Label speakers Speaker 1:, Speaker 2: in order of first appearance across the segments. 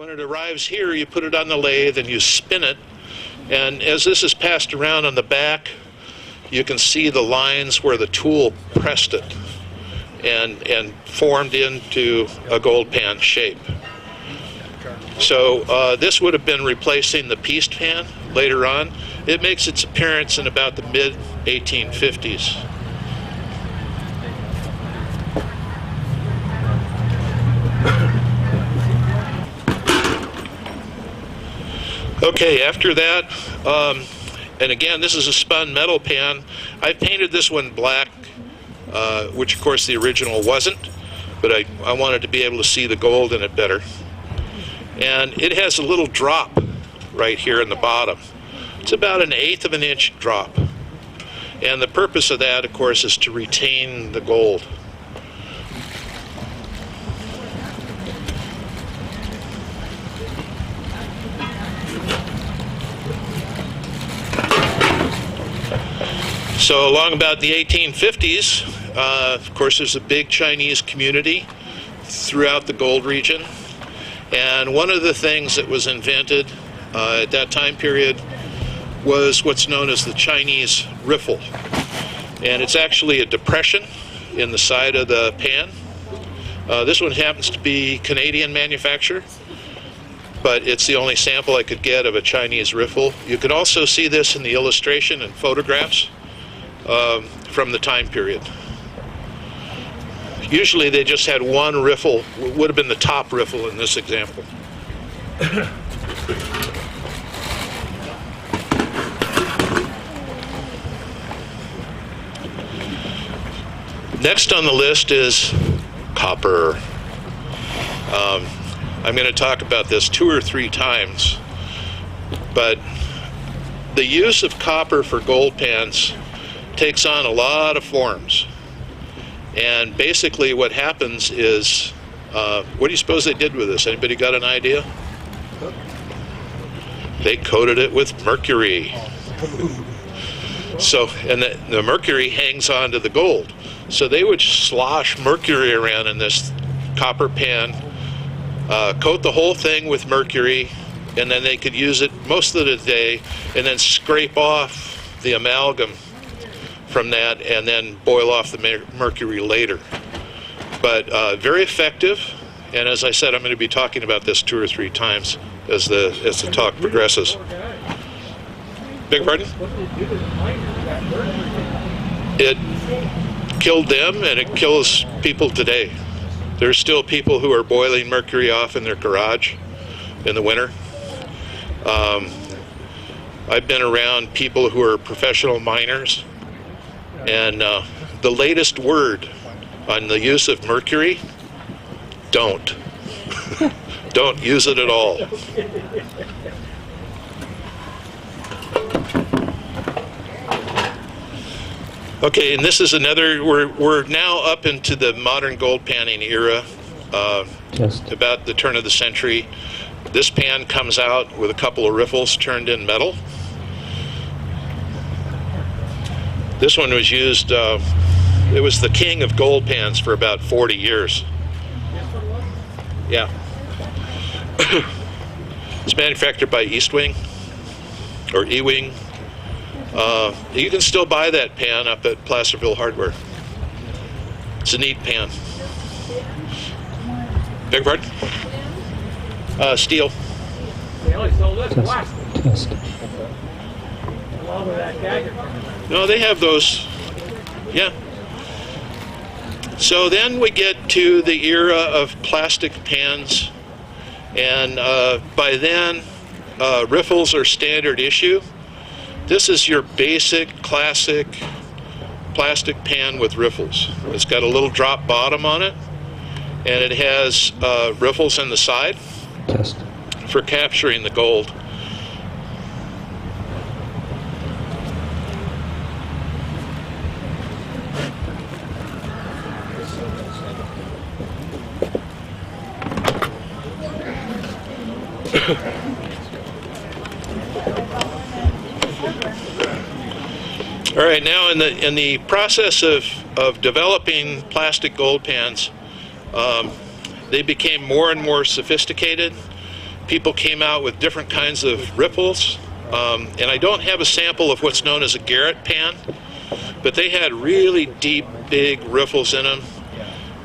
Speaker 1: When it arrives here, you put it on the lathe and you spin it. And as this is passed around on the back, you can see the lines where the tool pressed it and formed into a gold pan shape. So this would have been replacing the pieced pan later on. It makes its appearance in about the mid-1850s. Okay, after that, and again, this is a spun metal pan. I painted this one black, which of course the original wasn't, but I wanted to be able to see the gold in it better. And it has a little drop right here in the bottom. It's about 1/8 of an inch drop. And the purpose of that, of course, is to retain the gold. So along about the 1850s, of course, there's a big Chinese community throughout the gold region. And one of the things that was invented at that time period was what's known as the Chinese Riffle. And it's actually a depression in the side of the pan. This one happens to be Canadian manufacture, but it's the only sample I could get of a Chinese riffle. You can also see this in the illustration and photographs from the time period. Usually they just had one riffle, would have been the top riffle in this example. Next on the list is copper. I'm going to talk about this 2 or 3 times, but the use of copper for gold pans takes on a lot of forms. And basically what happens is, what do you suppose they did with this? Anybody got an idea? They coated it with mercury. So, and the mercury hangs onto the gold. So they would slosh mercury around in this copper pan, coat the whole thing with mercury, and then they could use it most of the day and then scrape off the amalgam from that and then boil off the mercury later. But very effective, and as I said, I'm going to be talking about this 2 or 3 times as the talk progresses. Beg pardon? It killed them and it kills people today. There's still people who are boiling mercury off in their garage in the winter. I've been around people who are professional miners, and the latest word on the use of mercury, don't. Don't use it at all. Okay, and this is another, we're now up into the modern gold panning era, about the turn of the century. This pan comes out with a couple of riffles turned in metal. This one was used, it was the king of gold pans for about 40 years. Yeah. It's manufactured by Eastwing, or Ewing. You can still buy that pan up at Placerville Hardware. It's a neat pan. Beg pardon? Steel.
Speaker 2: They only sold this plastic.
Speaker 3: Test.
Speaker 2: Along with that gadget.
Speaker 1: No, they have those. Yeah. So then we get to the era of plastic pans, and by then riffles are standard issue. This is your basic classic plastic pan with riffles. It's got a little drop bottom on it, and it has riffles in the side
Speaker 3: Test.
Speaker 1: for capturing the gold. All right, now in the process of developing plastic gold pans, they became more and more sophisticated, people came out with different kinds of riffles. And I don't have a sample of what's known as a Garrett pan, but they had really deep, big riffles in them.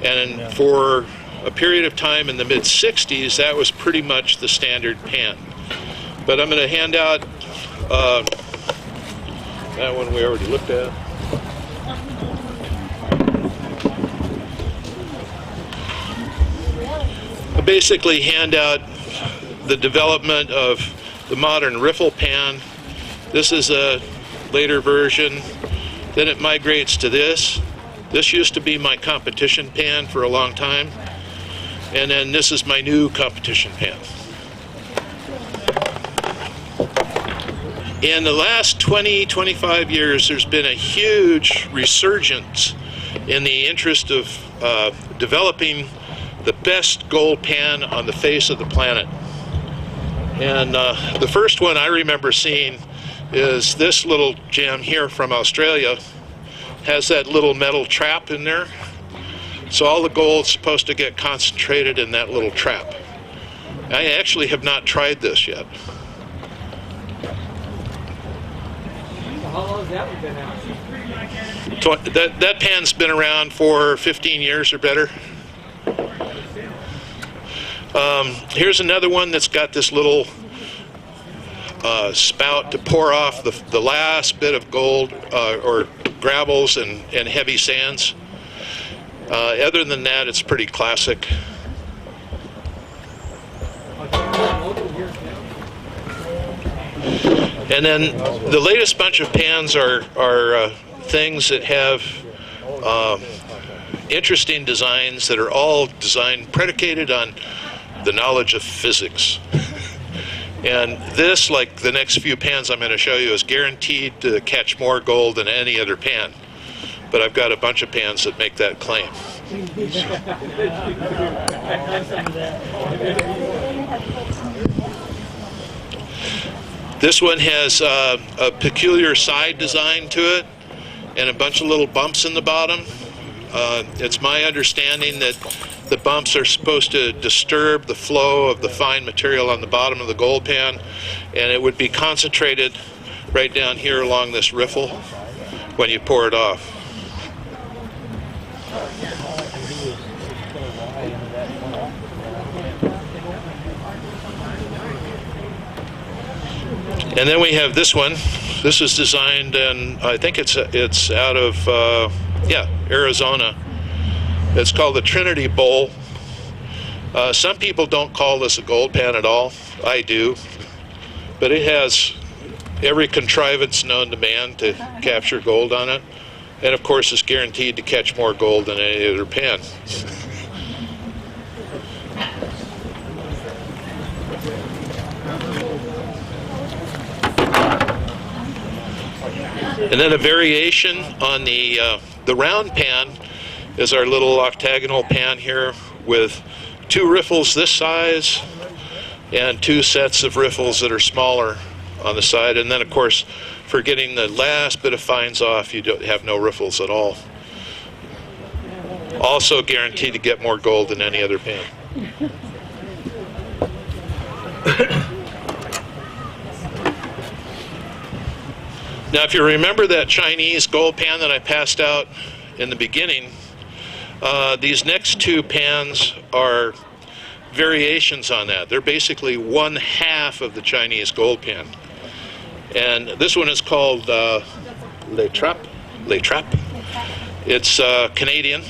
Speaker 1: And for a period of time in the mid-60s, that was pretty much the standard pan. But I'm going to hand out that one we already looked at. I basically hand out the development of the modern riffle pan. This is a later version. Then it migrates to this. This used to be my competition pan for a long time. And then this is my new competition pan. In the last 20, 25 years, there's been a huge resurgence in the interest of developing the best gold pan on the face of the planet. And the first one I remember seeing is this little gem here from Australia. Has that little metal trap in there. So all the gold's supposed to get concentrated in that little trap. I actually have not tried this yet.
Speaker 2: How long has that one been out?
Speaker 1: That pan's been around for 15 years or better. Here's another one that's got this little spout to pour off the last bit of gold or gravels and heavy sands. Other than that, it's pretty classic. And then the latest bunch of pans are things that have interesting designs that are all predicated on the knowledge of physics. And this, like the next few pans I'm going to show you, is guaranteed to catch more gold than any other pan. But I've got a bunch of pans that make that claim. This one has a peculiar side design to it and a bunch of little bumps in the bottom. It's my understanding that the bumps are supposed to disturb the flow of the fine material on the bottom of the gold pan, and it would be concentrated right down here along this riffle when you pour it off. And then we have this one. This is designed, and I think it's out of Arizona. It's called the Trinity Bowl. Some people don't call this a gold pan at all. I do. But it has every contrivance known to man to capture gold on it. And of course, it's guaranteed to catch more gold than any other pan. And then a variation on the round pan is our little octagonal pan here with two riffles this size and two sets of riffles that are smaller on the side. And then, of course, for getting the last bit of fines off, you don't have no riffles at all. Also guaranteed to get more gold than any other pan. Now, if you remember that Chinese gold pan that I passed out in the beginning, these next two pans are variations on that. They're basically 1/2 of the Chinese gold pan. And this one is called Le Trappe. It's Canadian.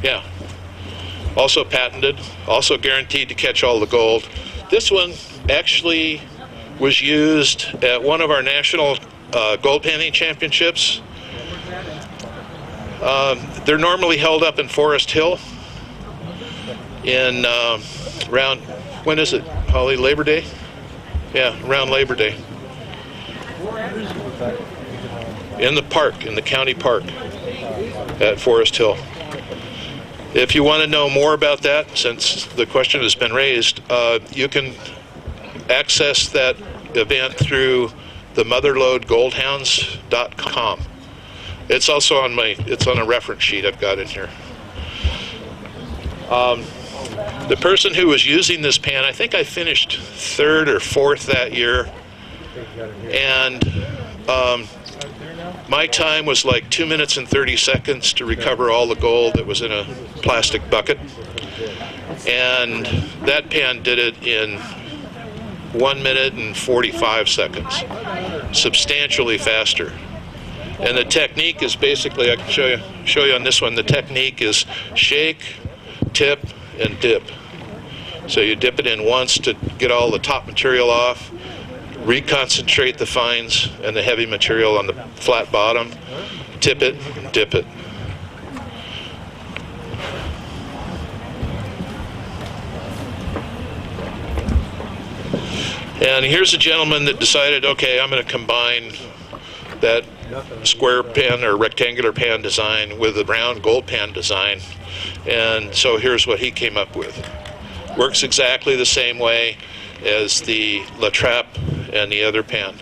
Speaker 1: Yeah. Also patented. Also guaranteed to catch all the gold. This one actually was used at one of our national gold panning championships. They're normally held up in Forest Hill in around, when is it, Holly, Labor Day? Yeah, around Labor Day. In the park, in the county park at Forest Hill. If you want to know more about that, since the question has been raised, you can access that event through the motherlodegoldhounds.com. It's also on it's on a reference sheet I've got in here. The person who was using this pan, I think I finished third or fourth that year, and my time was like 2 minutes and 30 seconds to recover all the gold that was in a plastic bucket, and that pan did it in 1 minute and 45 seconds, substantially faster. And the technique is basically, I can show you on this one, the technique is shake, tip, and dip. So you dip it in once to get all the top material off, reconcentrate the fines and the heavy material on the flat bottom, tip it, and dip it. And here's a gentleman that decided, okay, I'm going to combine that square pan or rectangular pan design with the round gold pan design. And so here's what he came up with. Works exactly the same way as the La Trappe and the other pan.